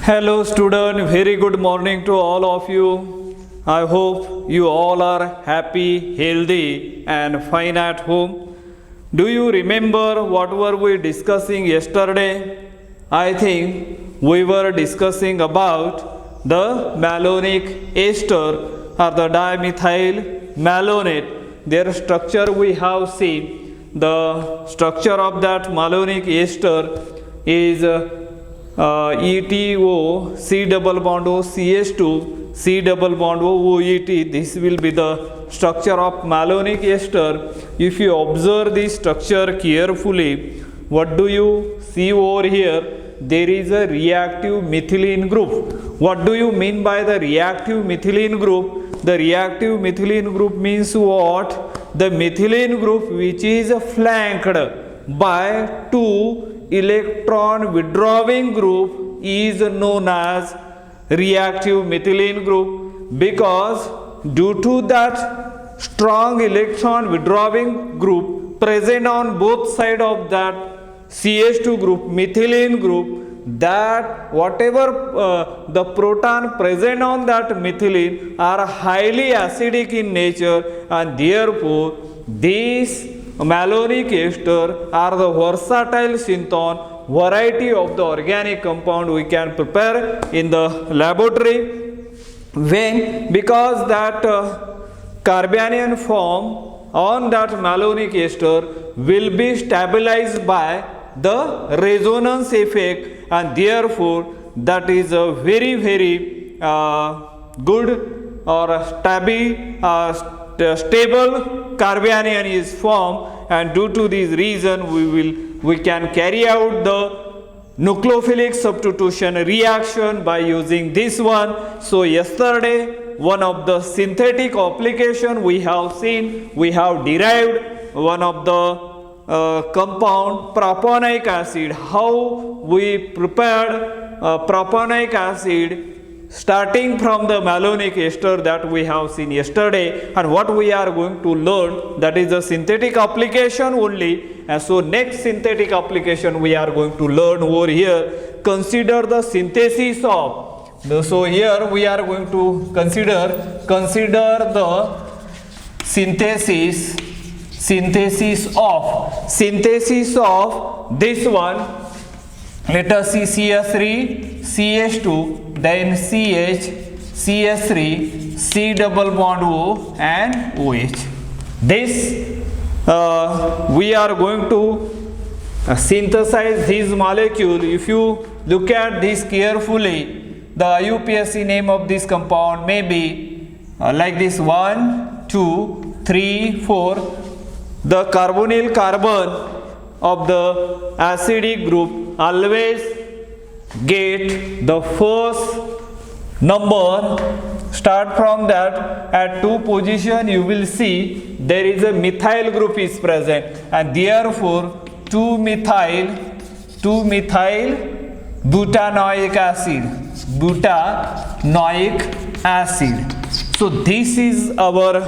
Hello student, very good morning to all of you. I hope you all are happy, healthy and fine at home. Do you remember what were we discussing yesterday? I think we were discussing about the malonic ester or the dimethyl malonate. Their structure we have seen. The structure of that malonic ester is ETO C double bond O CH2 C double bond O OET. This will be the structure of malonic ester. If you observe this structure carefully, what do you see over here? There is a reactive methylene group. What do you mean by the reactive methylene group? The reactive methylene group means what? The methylene group which is flanked by two electron withdrawing group is known as reactive methylene group, because due to that strong electron withdrawing group present on both sides of that CH2 group, methylene group, that whatever the proton present on that methylene are highly acidic in nature, and therefore these malonic ester are the versatile synthon variety of the organic compound we can prepare in the laboratory. When because that carbanion form on that malonic ester will be stabilized by the resonance effect, and therefore that is a very good or stable carbanion is formed, and due to this reason we can carry out the nucleophilic substitution reaction by using this one. So yesterday one of the synthetic application we have seen, we have derived one of the compound propanonic acid. How we prepared propanonic acid starting from the malonic ester, that we have seen yesterday, and what we are going to learn, that is a synthetic application only. And so next synthetic application we are going to learn over here, consider the synthesis of. So here we are going to consider the synthesis of this one. Let us see CH3 CH2, then CH CH3 C double bond O and OH. This we are going to synthesize this molecule. If you look at this carefully, the IUPAC name of this compound may be like this: 1, 2, 3, 4. The carbonyl carbon of the acidic group always get the first number. Start from that, at 2 position you will see there is a methyl group is present, and therefore 2-methyl butanoic acid. So this is our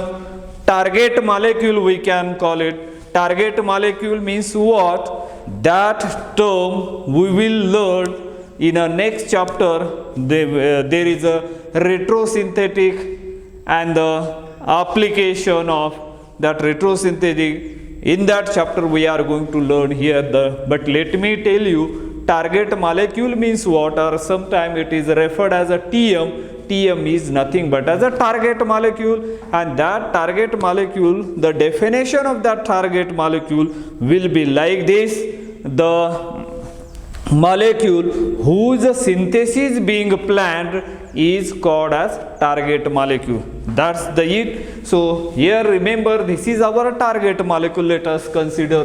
target molecule, we can call it. Target molecule means what? That term we will learn in a next chapter. There is a retrosynthetic and the application of that retrosynthetic. In that chapter we are going to learn here. But let me tell you, target molecule means what, or sometimes it is referred as a TM. TM is nothing but as a target molecule, and that target molecule, the definition of that target molecule will be like this: the molecule whose synthesis being planned is called as target molecule. That's the it. So here remember, this is our target molecule. Let us consider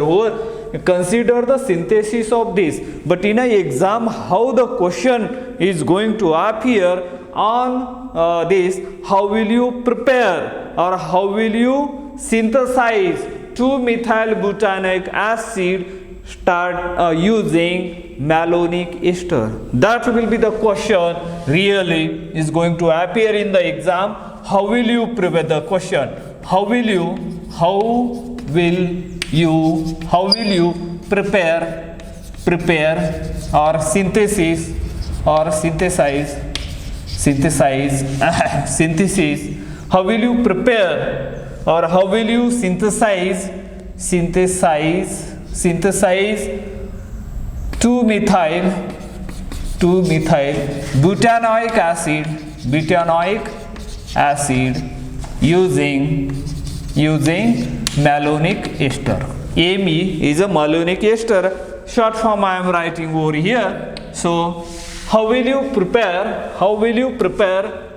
the synthesis of this. But in an exam, how the question is going to appear on this, how will you prepare or how will you synthesize 2-methyl butanoic acid? Start using malonic ester. That will be the question really is going to appear in the exam. How will you prepare the question? How will you prepare or synthesis or synthesis. How will you prepare or how will you synthesize 2-methyl butanoic acid using malonic ester. Me is a malonic ester, short form I am writing over here. So how will you prepare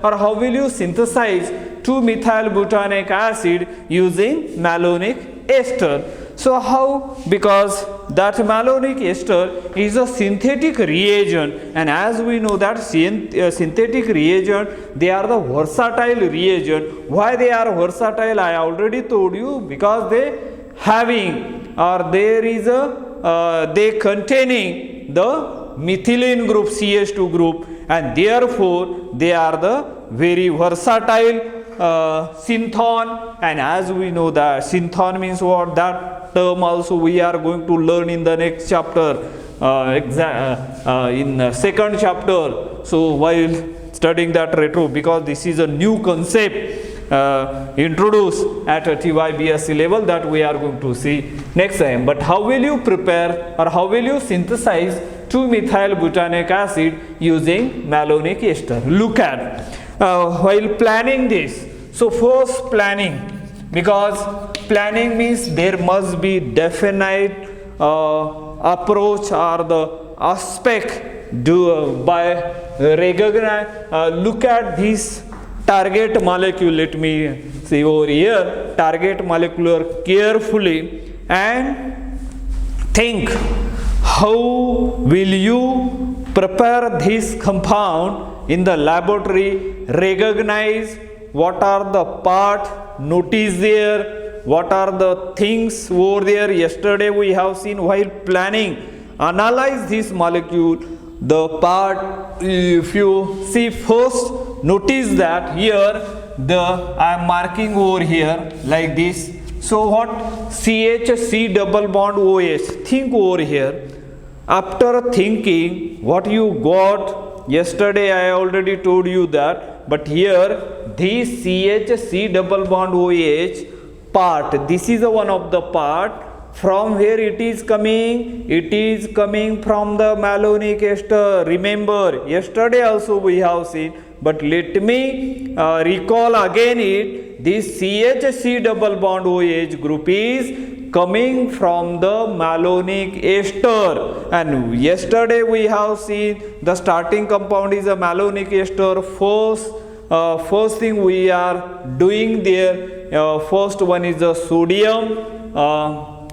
or how will you synthesize 2-methyl butanoic acid using malonic ester? So how? Because that malonic ester is a synthetic reagent, and as we know that synthetic reagent, they are the versatile reagent. Why they are versatile? I already told you, because they having or there is a they containing the methylene group, CH2 group, and therefore they are the very versatile synthon. And as we know that synthon means what, that term also we are going to learn in the next chapter, in second chapter. So while studying that retro, because this is a new concept introduced at a TYBSc level, that we are going to see next time. But how will you prepare or how will you synthesize 2-methyl butanoic acid using malonic ester? Look at while planning this. So first planning, because planning means there must be definite approach or the aspect by recognize. Look at this target molecule. Let me see over here, target molecule carefully and think how will you prepare this compound in the laboratory. Recognize what are the part, notice there, what are the things over there. Yesterday we have seen while planning, analyze this molecule, the part. If you see first, notice that here I am marking over here like this. So what? CH double bond OH. Think over here. After thinking, what you got? Yesterday I already told you that, but here this CH double bond OH part, this is one of the part. From where it is coming? It is coming from the malonic ester. Remember, yesterday also we have seen, but let me recall again it. This CH double bond OH group is coming from the malonic ester, and yesterday we have seen the starting compound is a malonic ester. First thing we are doing there, first one is the sodium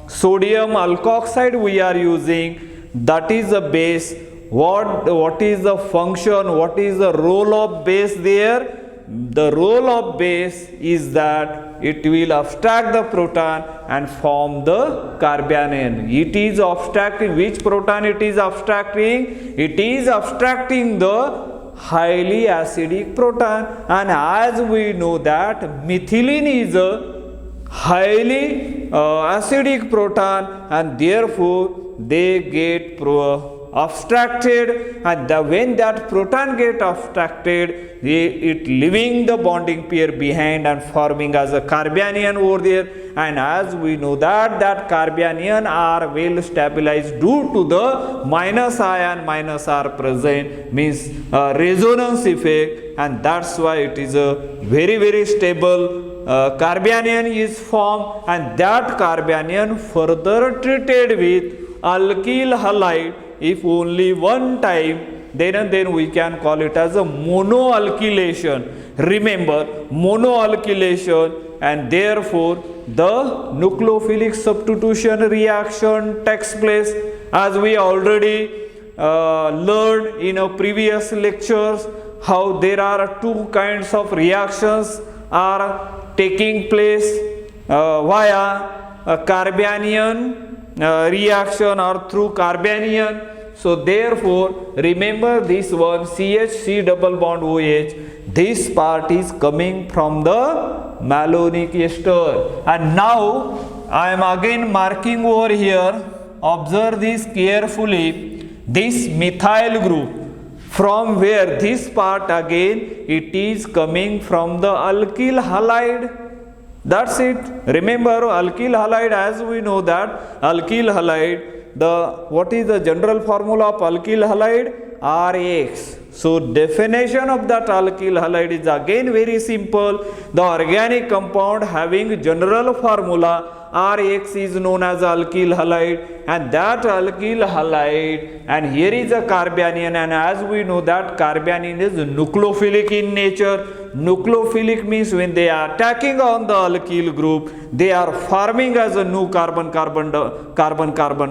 alkoxide we are using, that is the base. What is the function, what is the role of base there? The role of base is that it will abstract the proton and form the carbanion. It is abstracting, which proton it is abstracting? It is abstracting the highly acidic proton, and as we know that methylene is a highly acidic proton, and therefore they get abstracted, and when that proton get abstracted, it leaving the bonding pair behind and forming as a carbanion over there. And as we know that carbanion are well stabilized due to the minus ion minus R present, means resonance effect, and that's why it is a very stable carbanion is formed, and that carbanion further treated with alkyl halide if only one time, then we can call it as a monoalkylation. Remember, monoalkylation, and therefore the nucleophilic substitution reaction takes place, as we already learned in our previous lectures, how there are two kinds of reactions are taking place via a carbanion reaction or through carbanion. So therefore remember this one, CH double bond OH, this part is coming from the malonic ester. And now I am again marking over here, observe this carefully, this methyl group. from where this part again it is coming from the alkyl halide. That's it. Remember alkyl halide, as we know that alkyl halide, what is the general formula of alkyl halide? RX. So definition of that alkyl halide is again very simple. The organic compound having general formula RX is known as alkyl halide, and that alkyl halide, and here is a carbanion, and as we know that carbanion is nucleophilic in nature. Nucleophilic means when they are attacking on the alkyl group, they are forming as a new carbon-carbon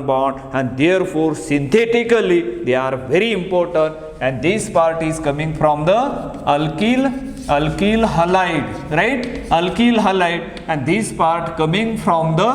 bond, and therefore synthetically they are very important, and this part is coming from the alkyl halide, right? Alkyl halide, and this part coming from the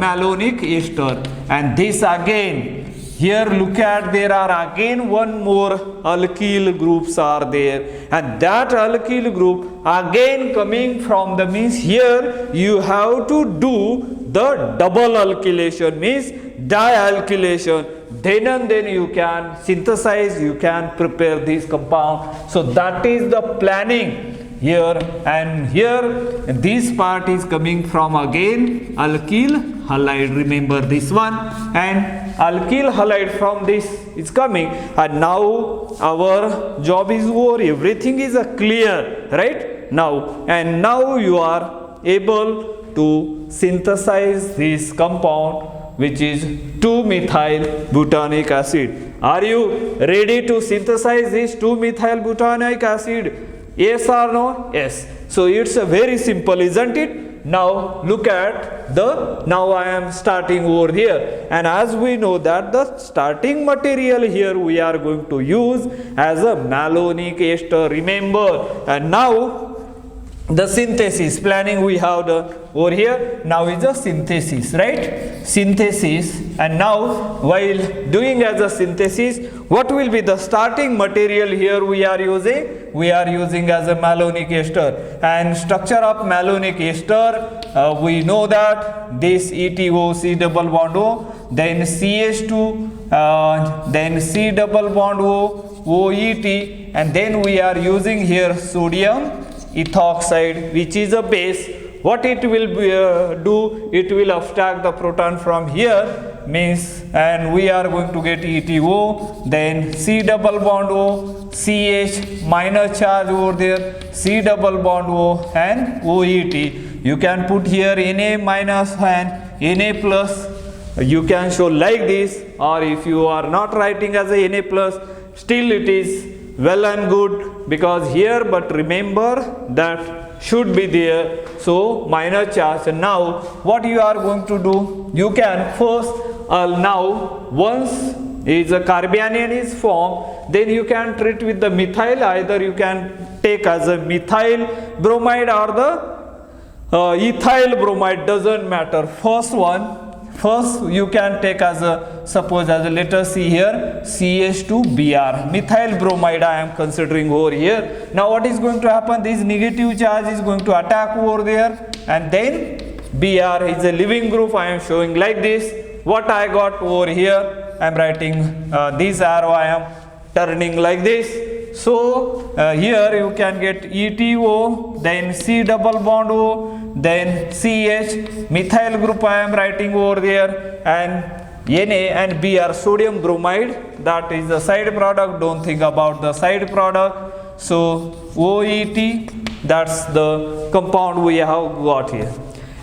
malonic ester, and this again. Here look at, there are again one more alkyl groups are there, and that alkyl group again coming from the, means here you have to do the double alkylation, means dialkylation, then and then you can synthesize, you can prepare this compound. So that is the planning here, and here this part is coming from again alkyl halide. Remember this one, and alkyl halide from this is coming, and now our job is over. Everything is clear right now, and now you are able to synthesize this compound, which is 2-methyl-butanoic acid. Are you ready to synthesize this 2-methyl-butanoic acid? Yes or no? Yes. So it's a very simple, isn't it? Now look at now I am starting over here, and as we know that the starting material here we are going to use as a malonic ester, remember. And now the synthesis planning we have over here. Now is a synthesis, right? Synthesis, and now while doing as a synthesis, what will be the starting material here we are using? We are using as a malonic ester, and structure of malonic ester, we know that this ETO, C double bond O, then CH2, then C double bond O, OET, and then we are using here sodium ethoxide, which is a base. What it will do, it will abstract the proton from here, means, and we are going to get ETO, then C double bond O, CH minus charge over there, C double bond O, and OET. You can put here Na minus and Na plus. You can show like this, or if you are not writing as a Na plus, still it is well and good, because here, but remember that should be there, so minus charge. And now what you are going to do, you can first now once is a carbanion is formed, then you can treat with the methyl, either you can take as a methyl bromide or the ethyl bromide, doesn't matter. First you can take as a, suppose as a, let us see here, CH2Br, methyl bromide I am considering over here. Now what is going to happen, this negative charge is going to attack over there, and then Br is a living group. I am showing like this. What I got over here, I am writing this arrow, I am turning like this. So here you can get ETO, then C double bond O, then CH, methyl group I am writing over there, and Na and Br, sodium bromide, that is the side product, don't think about the side product. So OET, that's the compound we have got here.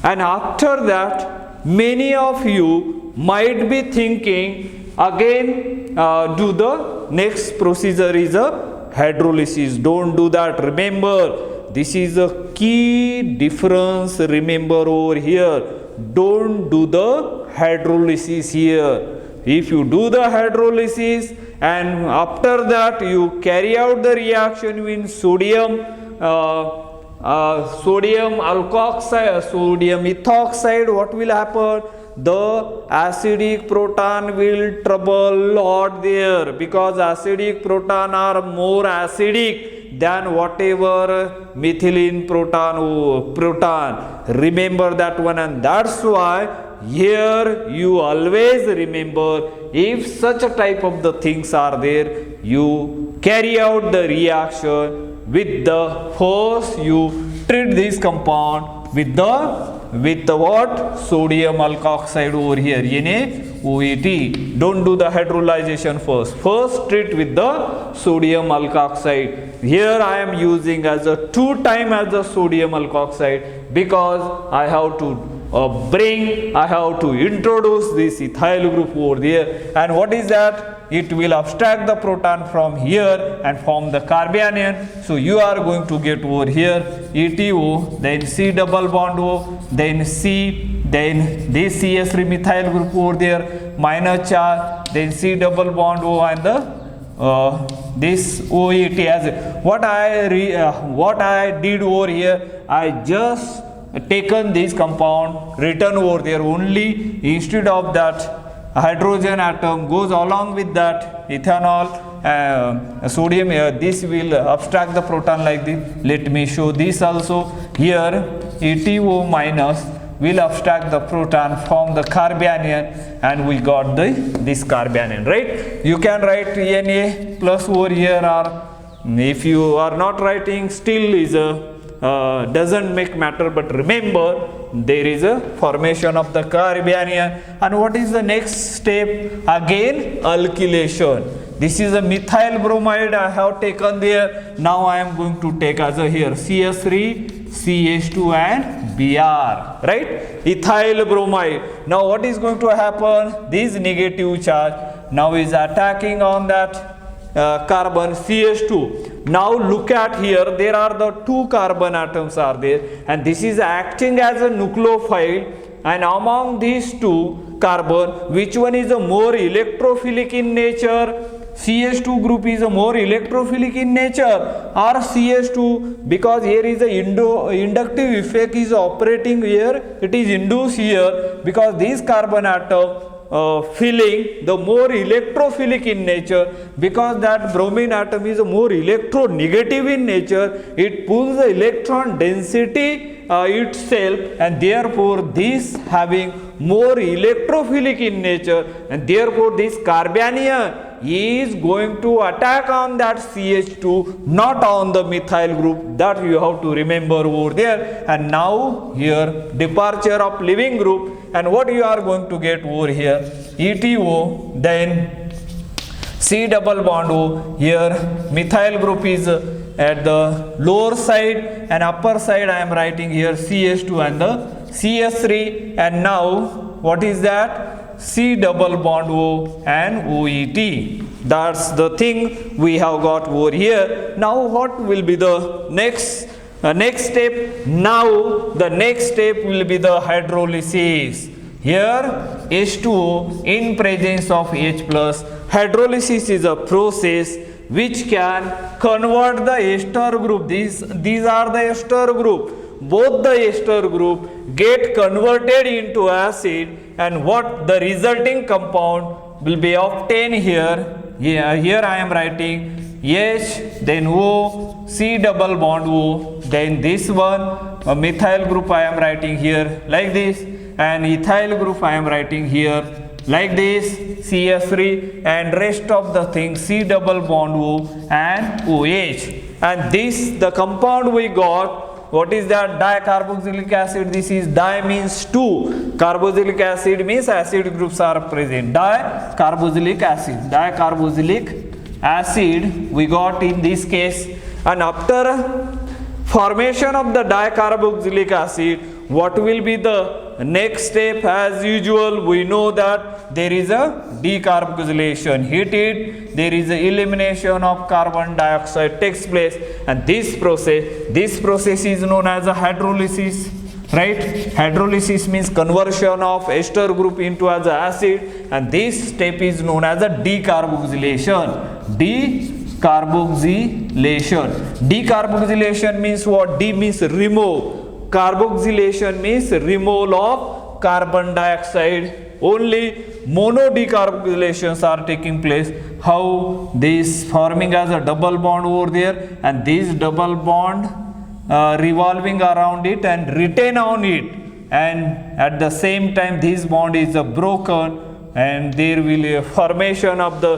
And after that, many of you might be thinking again, do the next procedure is a hydrolysis. Don't do that. Remember, this is a key difference. Remember over here, don't do the hydrolysis here. If you do the hydrolysis and after that you carry out the reaction with sodium alkoxide, sodium ethoxide, what will happen? The acidic proton will trouble lot there, because acidic proton are more acidic than whatever methylene proton. Remember that one, and that's why here you always remember, if such a type of the things are there, you carry out the reaction with the first you treat this compound with the what? Sodium alkoxide over here, NaOET. Don't do the hydrolyzation first. First treat with the sodium alkoxide. Here I am using as a 2 times as the sodium alkoxide because I have to I have to introduce this ethyl group over there. And what is that? It will abstract the proton from here and form the carbanion. So you are going to get over here ETO, then C double bond O, then C, then this CS3 methyl group over there, minus charge, then C double bond O and the this OET. As what I did over here, I just taken this compound, written over there only, instead of that hydrogen atom goes along with that ethanol sodium, this will abstract the proton like this. Let me show this also. Here ETO minus will abstract the proton from the carbanion and we got this carbanion, right? You can write Na plus over here, or if you are not writing, still is a doesn't make matter, but remember there is a formation of the carbanion. And what is the next step? Again alkylation. This is a methyl bromide I have taken there. Now I am going to take as a here CS3, CH2 and Br, right? Ethyl bromide. Now what is going to happen? This negative charge now is attacking on that carbon CH2. Now look at here, there are the 2 carbon atoms are there, and this is acting as a nucleophile, and among these 2 carbon, which one is a more electrophilic in nature? CH2 group is a more electrophilic in nature, or CH2, because here is a inductive effect is operating here, it is induced here, because this carbon atom feeling the more electrophilic in nature, because that bromine atom is a more electronegative in nature, it pulls the electron density itself, and therefore this having more electrophilic in nature, and therefore this carbanion is going to attack on that CH2, not on the methyl group. That you have to remember over there. And now here departure of leaving group, and what you are going to get over here? ETO, then C double bond O. Here methyl group is at the lower side, and upper side I am writing here CH2 and the CS3. And now what is that? C double bond O and OET. That's the thing we have got over here. Now what will be the next step? Now the next step will be the hydrolysis. Here H2O in presence of H plus. Hydrolysis is a process which can convert the ester group. These are the ester group. Both the ester group get converted into acid, and what the resulting compound will be obtained here. Here I am writing H, then O, C double bond O, then this one, a methyl group I am writing here like this, and ethyl group I am writing here like this, CS3, and rest of the things C double bond O and OH. And this, the compound we got, what is that? Dicarboxylic acid. This is di means 2. Carboxylic acid means acid groups are present. Dicarboxylic acid we got in this case. And after formation of the dicarboxylic acid, what will be the next step? As usual, we know that there is a decarboxylation. Heated, there is a elimination of carbon dioxide takes place, and this process is known as a hydrolysis, right? Hydrolysis means conversion of ester group into as a acid, and this step is known as a decarboxylation. Decarboxylation means what? D means remove. Carboxylation means removal of carbon dioxide. Only mono decarboxylations are taking place. How? This forming as a double bond over there, and this double bond revolving around it and retain on it and at the same time this bond is broken, and there will be a formation of the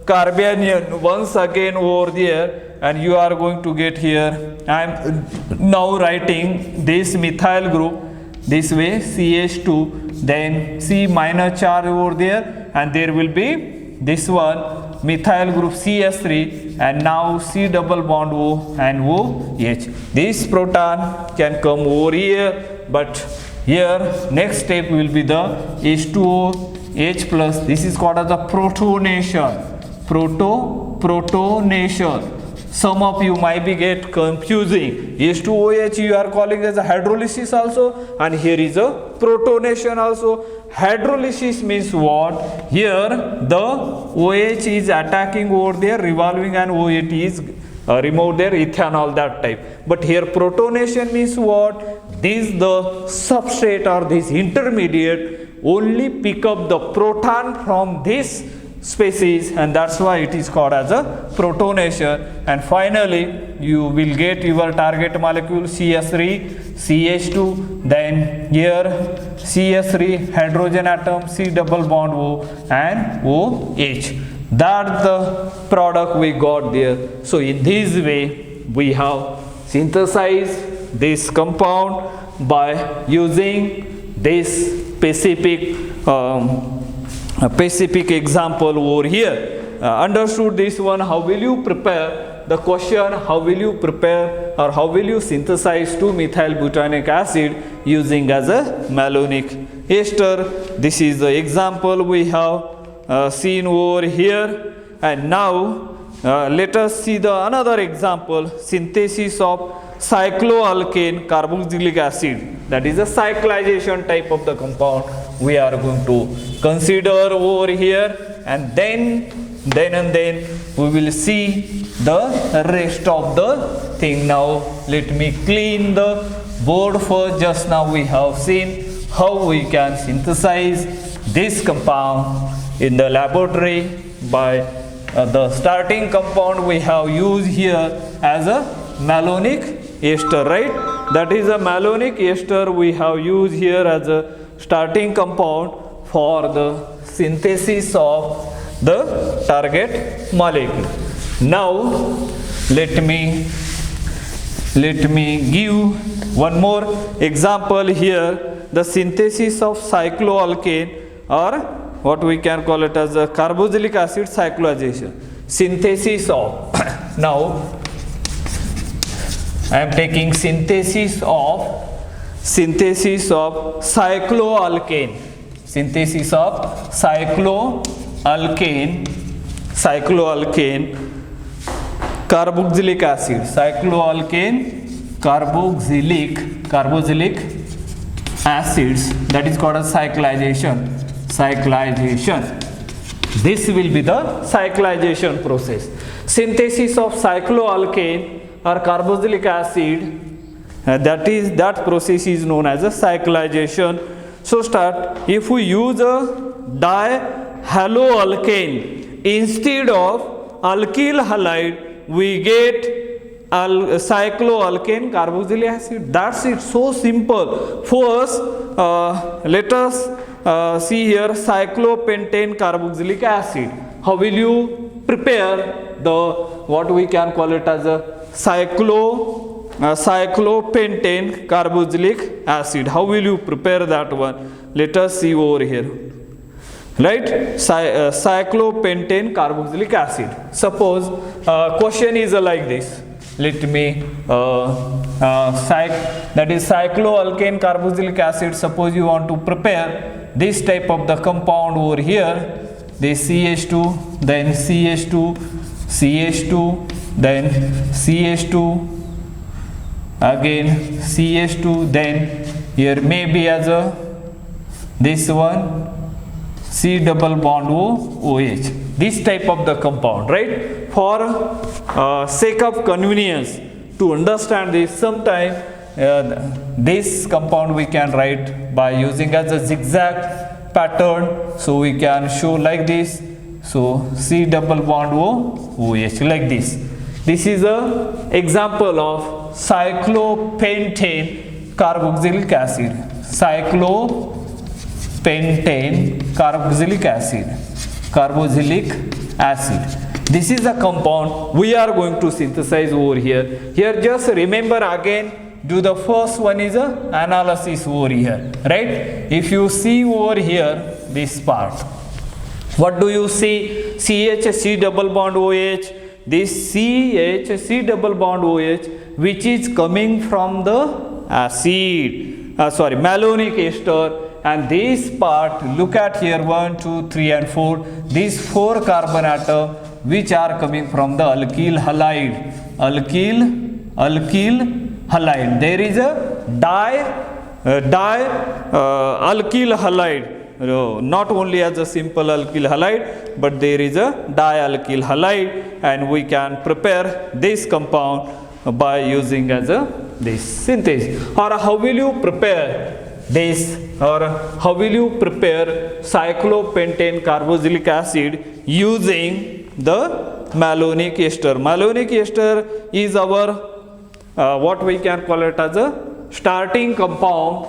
carbanion once again over there, and you are going to get here. I am now writing this methyl group this way, CH2, then C minor charge over there, and there will be this one methyl group CS3, and now C double bond O and OH. This proton can come over here, but here next step will be the H2O H plus. This is called as the protonation. Protonation. Some of you might be get confusing. H2OH you are calling as a hydrolysis also, and here is a protonation also. Hydrolysis means what? Here the OH is attacking over there, revolving, and OH is remove their ethanol, that type. But here protonation means what? This the substrate or this intermediate only pick up the proton from this species, and that's why it is called as a protonation. And finally you will get your target molecule CS3, CH2, then here CS3 hydrogen atom, C double bond O and OH. That's the product we got there. So in this way we have synthesized this compound by using this specific example over here. Understood this one? How will you prepare? The question, how will you prepare or how will you synthesize 2-methylbutanoic acid using as a malonic ester? This is the example we have seen over here. And now let us see the another example, synthesis of cycloalkane carboxylic acid. That is a cyclization type of the compound we are going to consider over here, and then we will see the rest of the thing. Now let me clean the board first. Just now we have seen how we can synthesize this compound in the laboratory by the starting compound we have used here as a malonic ester, right? That is a malonic ester we have used here as a starting compound for the synthesis of the target molecule. Now let me give one more example here, the synthesis of cycloalkane, or what we can call it as a carboxylic acid cyclization. Synthesis of now I am taking synthesis of cycloalkane. Synthesis of cycloalkane carboxylic acid. Cycloalkane carboxylic acids, that is called as cyclization. This will be the cyclization process. Synthesis of cycloalkane or carboxylic acid, that process is known as a cyclization. So start, if we use a dihaloalkane instead of alkyl halide, we get cycloalkane carboxylic acid. That's it, so simple. First let us see here cyclopentane carboxylic acid. How will you prepare the what we can call it as a cyclopentane carboxylic acid? How will you prepare that one? Let us see over here, right? Cyclopentane carboxylic acid. Suppose question is like this. Let me that is cycloalkane carboxylic acid. Suppose you want to prepare this type of the compound over here, this CH2, then CH2, then CH2, again CH2, then here maybe as a this one C double bond OH. This type of the compound, right? For sake of convenience to understand this, sometime this compound we can write by using as a zigzag pattern. So we can show like this. So C double bond OH like this. This is a example of cyclopentane carboxylic acid. cyclopentane carboxylic acid. This is the compound we are going to synthesize over here. Here just remember again, do the first one is a analysis over here, right? If you see over here this part, what do you see? CH double bond OH, this CH double bond OH, which is coming from the acid, malonic ester. And this part, look at here, 1, 2, 3 and 4, these 4 carbon atoms which are coming from the alkyl halide. There is a alkyl halide, not only as a simple alkyl halide, but there is a dialkyl halide, and we can prepare this compound by using as a this synthesis. Or how will you prepare this, or how will you prepare cyclopentane carboxylic acid using the malonic ester? Malonic ester is our what we can call it as a starting compound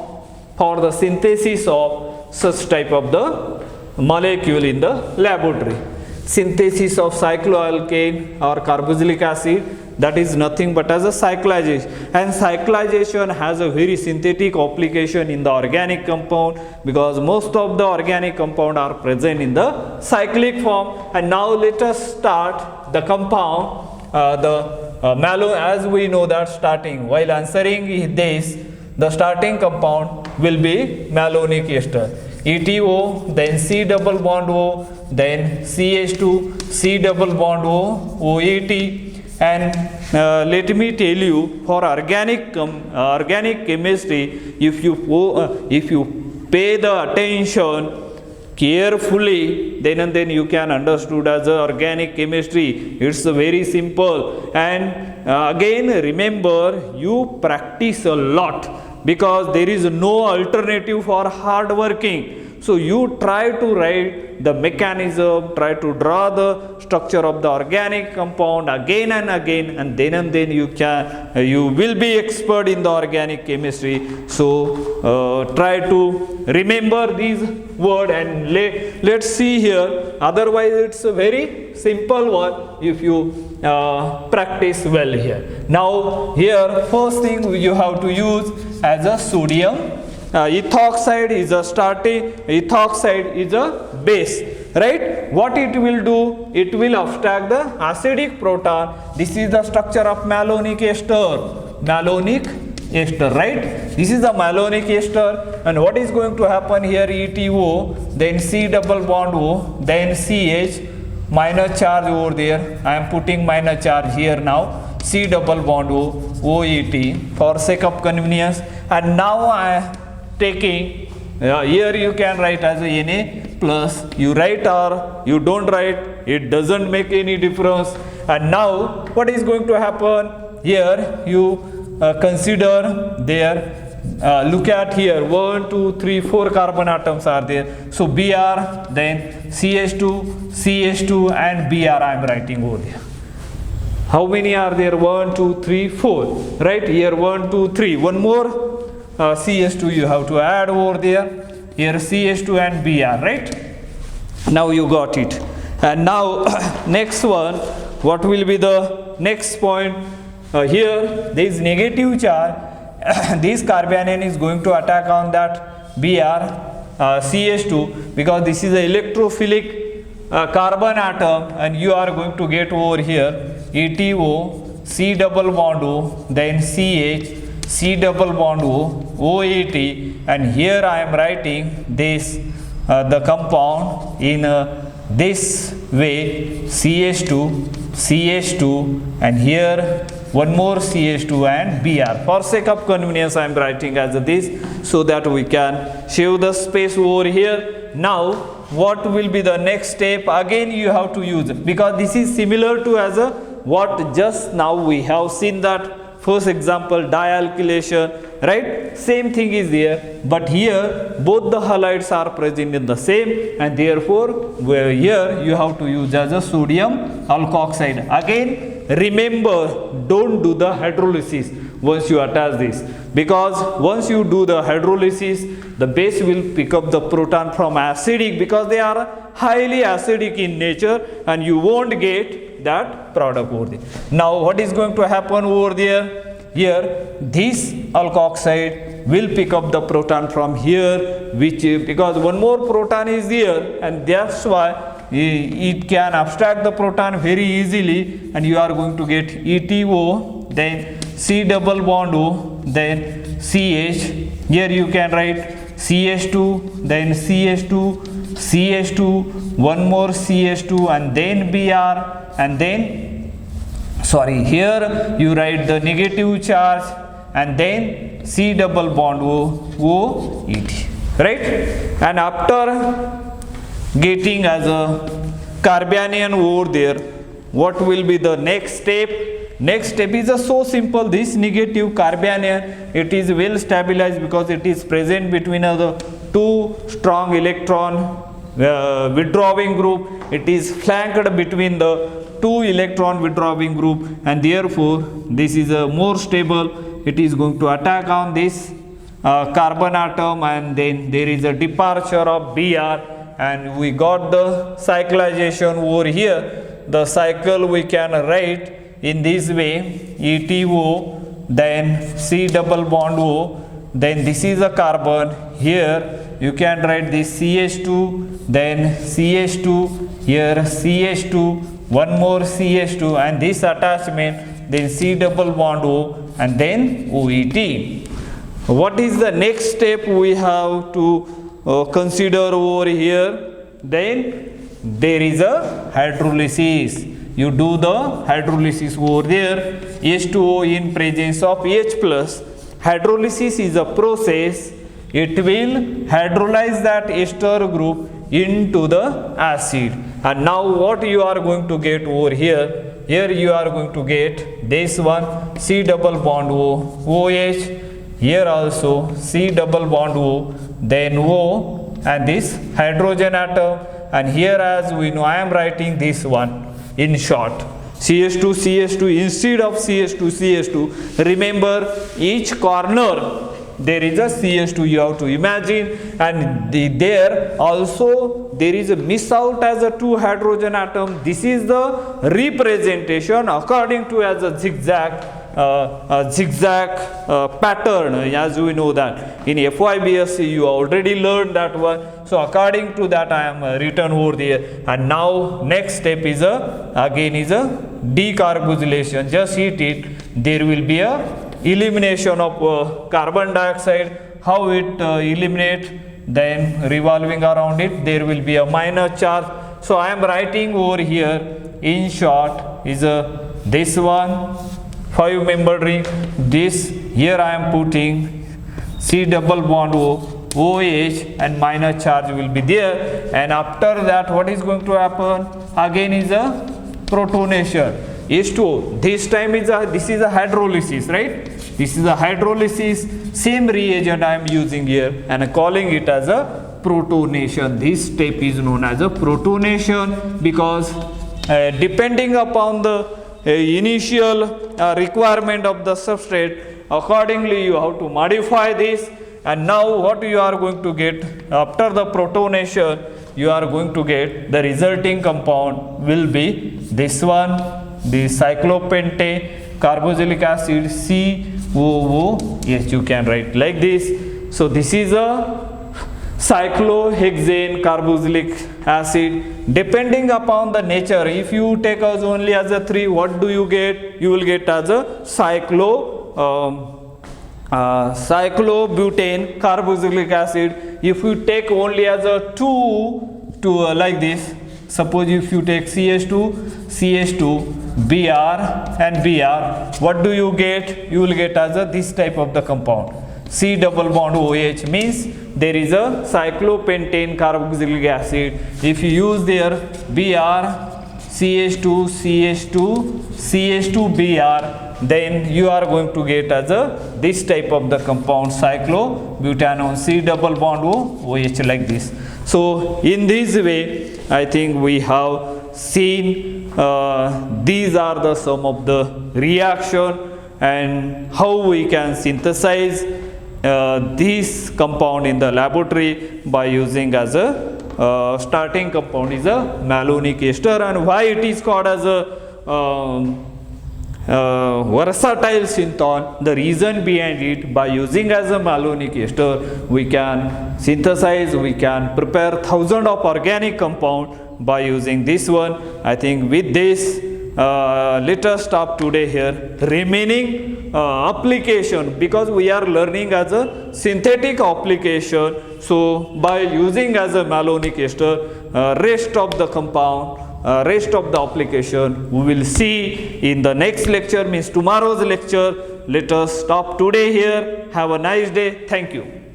for the synthesis of such type of the molecule in the laboratory. Synthesis of cycloalkane or carboxylic acid, that is nothing but as a cyclization, and cyclization has a very synthetic application in the organic compound, because most of the organic compound are present in the cyclic form. And now let us start the compound, as we know that starting, while answering this, the starting compound will be malonic ester. ETO, then C double bond O, then CH2, C double bond O, OET. And let me tell you, for organic chemistry, if you pay the attention carefully, then you can understood as a organic chemistry. It's very simple. And again, remember, you practice a lot, because there is no alternative for hard working. So you try to write the mechanism, try to draw the structure of the organic compound again and again, and then you will be expert in the organic chemistry. So try to remember these words, and let's see here. Otherwise it's a very simple one if you practice well here. Now here, first thing you have to use as a sodium ethoxide is a starting, ethoxide is a base, right? What it will do, it will abstract the acidic proton. This is the structure of malonic ester, right? This is the malonic ester, and what is going to happen here? ETO, then C double bond O, then CH, minus charge over there. I am putting minus charge here now. C double bond O, OET, for sake of convenience. And now I taking here, you can write as a Na plus, you write or you don't write, it doesn't make any difference. And now what is going to happen here? You consider there, look at here, 1, 2, 3, 4 carbon atoms are there. So Br, then CH2 and Br I am writing over there. How many are there? 1, 2, 3, 4, right? Here 1, 2, 3, one more CH2 you have to add over there. Here CH2 and Br, right? Now you got it. And now next one, what will be the next point? Here there is negative charge. This carbanion is going to attack on that Br, CH2, because this is an electrophilic carbon atom, and you are going to get over here ETO, C double bond O, then CH, C double bond O, OET, and here I am writing this the compound in this way, CH2, and here one more CH2 and Br. For sake of convenience I am writing as this, so that we can save the space over here. Now what will be the next step? Again you have to use, because this is similar to as a what just now we have seen that first example, dialkylation, right? Same thing is there, but here both the halides are present in the same, and therefore here you have to use as a sodium alkoxide. Again remember, don't do the hydrolysis once you attach this. because once you do the hydrolysis, the base will pick up the proton from acidic, because they are highly acidic in nature, and you won't get that product over there. Now what is going to happen over there? Here this alkoxide will pick up the proton from here, which because one more proton is here, and that's why it can abstract the proton very easily, and you are going to get ETO, then C double bond O, then CH. Here you can write CH2, then CH2, CH2, one more CH2, and then Br, and then here you write the negative charge, and then C double bond O, ET, right? And after getting as a carbanion over there, what will be the next step? Next step is so simple. This negative carbanion, it is well stabilized because it is present between the two strong electron withdrawing group. It is flanked between the two electron withdrawing group, and therefore this is a more stable. It is going to attack on this carbon atom, and then there is a departure of Br, and we got the cyclization over here. The cycle we can write in this way: ETO, then C double bond O, then this is a carbon. Here you can write this CH2, then CH2, here CH2, one more CH2, and this attachment, then C double bond O, and then OET. What is the next step we have to consider over here? Then there is a hydrolysis. You do the hydrolysis over there, H2O in presence of H plus. Hydrolysis is a process. It will hydrolyze that ester group into the acid. And now what you are going to get over here? Here you are going to get this one, C double bond O, OH. Here also C double bond O, then O, and this hydrogen atom. And here, as we know, I am writing this one in short, CH2 CH2 instead of CH2 CH2. Remember, each corner there is a CH2 you have to imagine, and there also there is a miss out as a two hydrogen atom. This is the representation according to as a zigzag pattern, as we know that in FYBSc you already learned that one. So according to that I am written over there. And now next step is again is a decarbonylation. Just heat it. There will be a elimination of carbon dioxide. How it eliminate? Then revolving around it, there will be a minus charge. So I am writing over here in short is this one, 5-membered ring. This here I am putting C double bond O, OH, and minus charge will be there. And after that, what is going to happen? Again is a protonation. H2O. This time is this is a hydrolysis, right? This is a hydrolysis. Same reagent I am using here, and calling it as a protonation. This step is known as a protonation because depending upon the initial requirement of the substrate, accordingly you have to modify this. And now what you are going to get after the protonation, you are going to get the resulting compound will be this one, the cyclopentane carboxylic acid, COOH. You can write like this. So this is a cyclohexane carboxylic acid. Depending upon the nature, if you take us only as a 3, what do you get? You will get as a cyclobutane carboxylic acid. If you take only as a 2 like this, suppose if you take CH2, Br and Br, what do you get? You will get as a this type of the compound. C double bond OH means there is a cyclopentane carboxylic acid. If you use there Br, CH2, CH2, CH2 Br, then you are going to get as a this type of the compound cyclobutanone, C double bond OH like this. So in this way, I think we have seen these are the some of the reaction and how we can synthesize this compound in the laboratory by using as a starting compound is a malonic ester, and why it is called as a versatile synthon. The reason behind it, by using as a malonic ester, we can synthesize, we can prepare thousands of organic compound by using this one. I think with this, let us stop today here. Remaining application, because we are learning as a synthetic application, so by using as a malonic ester, rest of the compound, rest of the application we will see in the next lecture, means tomorrow's lecture. Let us stop today here. Have a nice day. Thank you.